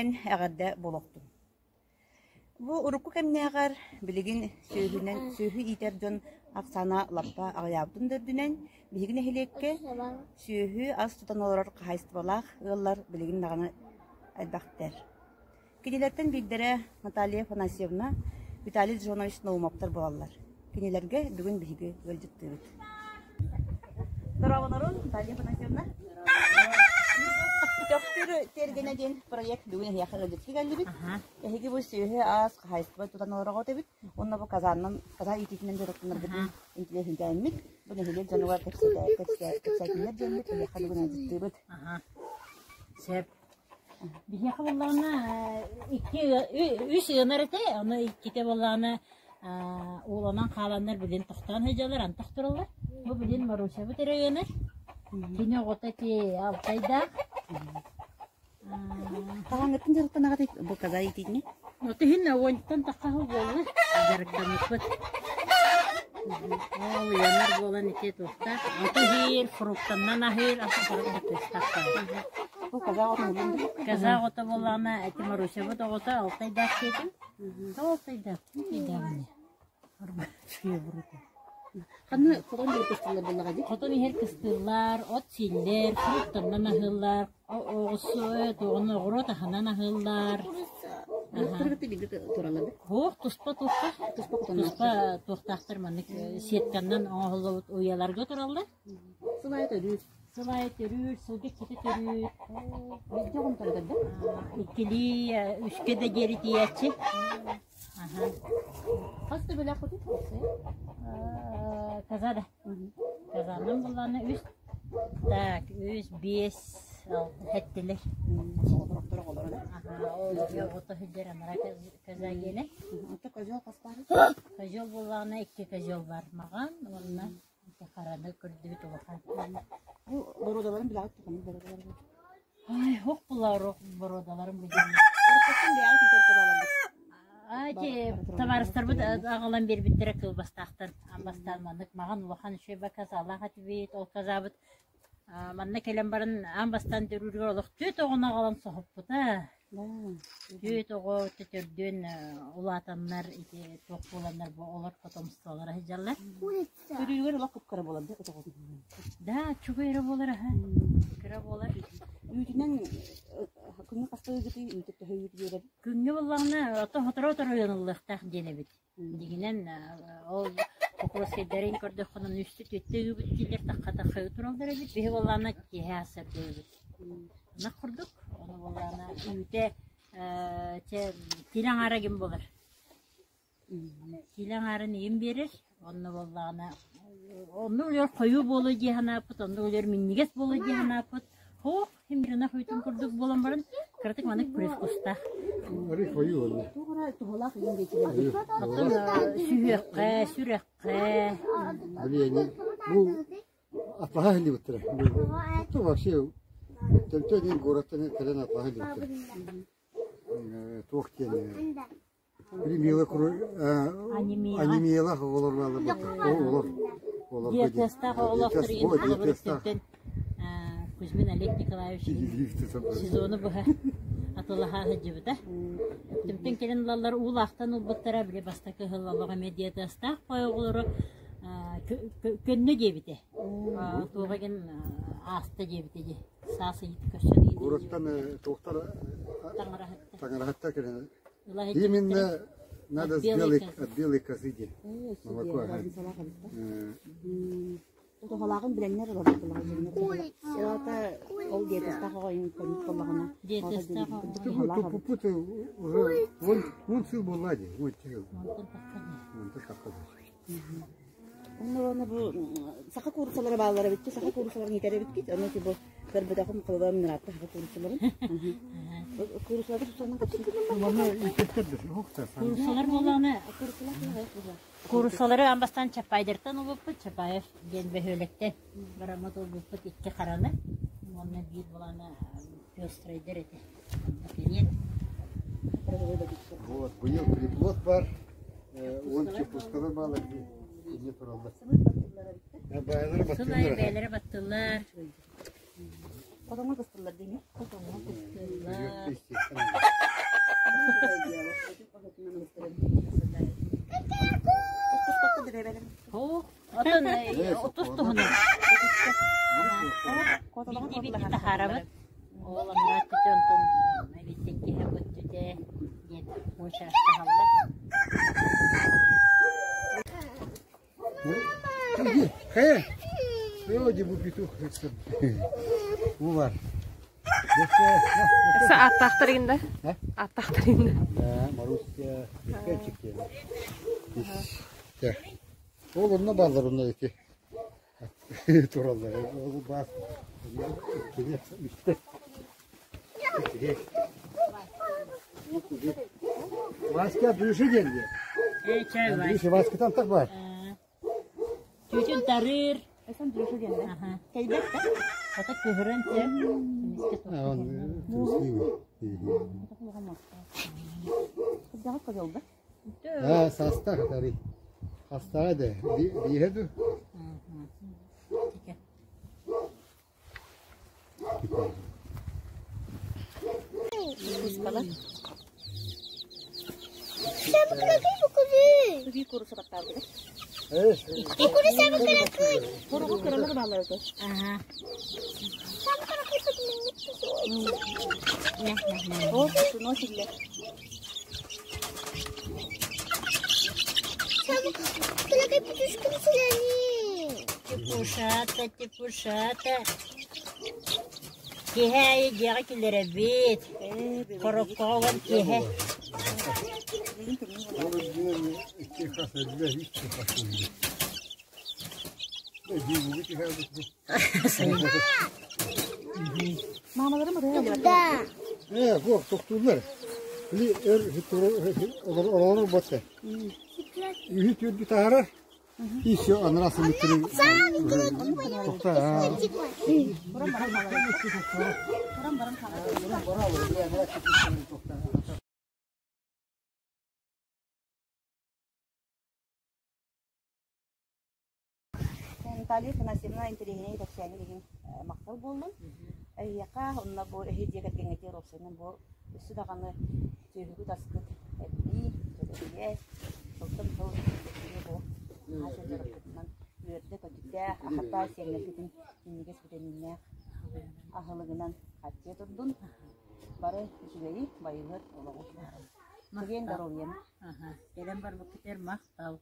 билигинен әгәрдә болоқтым. Бу урукку кемнәгәр билигин сөйһү итер жон аксана лаппа агыябытын дөрдүнен билигин эһилекке сөйһү ас тутан олорор кайыстыбалах ыллар билигин наганы айбактер. Кинилерден бигдере Наталья Афанасьевна, Виталий Джонович Наумовтар болалар. Кинилерге бүгүн биги өлжүттүбүт. Здорово, Наталья Афанасьевна. Доктор тергенеден проект бүгүн яхага жеткилбит. Эһиги бу сөйһү ас кайыстыбы тутан олорого дебит. Онна бу каза ититинен жороктунар бит. Интеллектин жаймит. Бу нехиле жануар тексекинер жаймит. Яхага бүгүн өлжүттүбүт. Сеп. Бияха боллана үч ынарыты, аны икките боллана уланан каландар билен токтан хыжалар, антактыралар. Бу билен Маруся бүтерегенер. Кине готати алтайда. Тагаңыттын жарыктанага дейт, бу каза ититине. Оты хинне онтан таккахы болду. Жарыктанып. Ол янар болан ите токта. Оты хир фруктаннан ахир асыпарып тестакка. Каза гота болана эти Маруся гота алтайда кетим. Алтайда. Идемне. Арба чуя бурута. Каны котон кыстылар буллага ди. Котон хер кыстылар, от силлер, фруктаннан ахыллар, огусу тоғыны горота ханан ахыллар. Тургыты биде туралады. Хох туспа тохтактыр маны сетканнан оңолот уяларга туралды. Сулай төрү. Сылай төрүр, сылгы кете төрүр. Жогон тургады. Икили үскеде жери тиячи. Касты беле коту. Казада. Казанын буланы үс. Так, үс 5 хеттелер. Доктор олар. Ол йогото хидер анара каза геле. Ата кожол каспары. Кожол буланы 2 кожол бар маган, онна караны көрдүбүт улахан. Бу бородаларын билат туканы бородалар. Ай, хок булар бородаларын билген. Уркатын бият итер калалар. Ай, товарыстар бут агалан бербиттер кылбастактан. Амбастан мандык маган улахан шөбө каза Аллага тибит, ол казабыт. Манна келем барын амбастан төрүргө олох төт огона калам сохоппут а. Төт ого төтөрдөн улатаннар ити ток боландар олар потомстволар хижаллар. Төрүгөр олох кыпкара болот деп отогон. Да, чугайра болар ha. Кыра болар. Үйтүнөн күнгө кастыгы гыты үйтүп төйүп берет. Күнгө болларны ата хатыра районлыктак денебит. Дигинен ол Копроседерин көрдө хонун үстү төттөгү бүттүлөр такката кыйы туралдар бит. Бе болларны кеясыр дөбүт. На курдук, аны болларны үйте тилаң ара ким болар. Тилаң арын эм берер, аны болларны onu oluyor koyu bolu cihanapıt, onu oluyor minniges bolu cihanapıt. Ho, hem birine koyutun kurduk bolan barın, kırtık manık pürüf kusta. Arı koyu oldu. Tuğla kıyım geçiyor. Atın sürekli, sürekli. Yani bu atlaha hindi bitir. Bu var şey, tümtüğün goratını kırın atlaha hindi bitir. Tuğkeni. Примила куру анемияла олорлалы olur. Диетеста олофтыр интеллектен Кузьмин Олег Николаевич сезоны буга атылаха хыжыбыта. Тимтен келен лаллар улактан улбаттара биле бастакы хыллалага медиатеста койгулары көннө жебите. Тугаген аста жебите же. Сасы иткөшөн. Гораттан токтар таңарахатта келен. Именно Именно надо сделать от белой козы молоко. Туғалағын біленлер олар бұлағы. Селата ол диетестағы ойын көрініп болағына. Диетестағы. Пупуты уже, вон сыл был лади, вон тел. Вон так как Onu bu saka kursalara bağlara bitti, saka kursaların yetere bitti. Onu ki bu karbidakım kılığım nırattı saka kursaların. Kursaları tutanın kaçın. Bana yetiştirdir, hokta. Kursalar bolağını. Kursaları ambastan çapaydırtan olup çapayır gen behölekten. Baramat olup iki karanı. Onunla bir bolağını göstereydir eti. Вот, был приплод бар, он чепускалы мало где. Ne turaldı? Sılay beyleri battılar. Odama kıstılar değil mi? Ho, atın 30 tuhunu. Bitti taharabı. Oğlum rahat tutuntun. Melisek ki hep öttüde. Git, boşa sahallar. Kaya. Ne oldu bu pituh? Bu var. Аттахтарында. Аттахтарында. Marusya. Dikkat çekiyor. İşte. Oğlumla bağlar onlar iki. Torallar. Bu bas. İşte. Vaska büyüşe geldi. Çay var. Büyüşe vaskadan tak var. Çocuğun tarır. Sen duruşu geldi. Aha. Kelbek de. Ata köhürün tem. Misket Kızcağız kız oldu. Ha, sasta kadar. Hastaya da. Diyedu. Kız falan. Sen bu kadar bu kuzu. Bir kurusu batar gibi. Evet. Kuzu sen bu kadar kuzu. Kurumu kırılır bağlardı. Aha. Sen bu kadar kuzu. O şunu sille. Sen bu kadar kuzu kuzu. Tipuşata. Kihe yiyecekilere bit. Korokkoğun kihe. Onu yine iki kasırlar hiç çıkmasın. Bu iki kasırlar. Mamaları mı böyle? Da. Bu doktorlar. Li oraları battı. Hiç bir tahara. Hiç yok anlasın bitirin. Doktor ha. Tali penasihatnya intinya itu saya ini maktal bolun. Ya kah, unna bu hediah ketinggalan itu rosena bu sudah kami cuci taskut ini jadi dokter tahu ini bu hasil jarakan yurtda kajda hatta siangnya bikin ini guys bikin ini ahalaginan kaca terdun baru sudah bayar orang. Bagian daroyan. Aha. Gelen bar bu kiter maktav.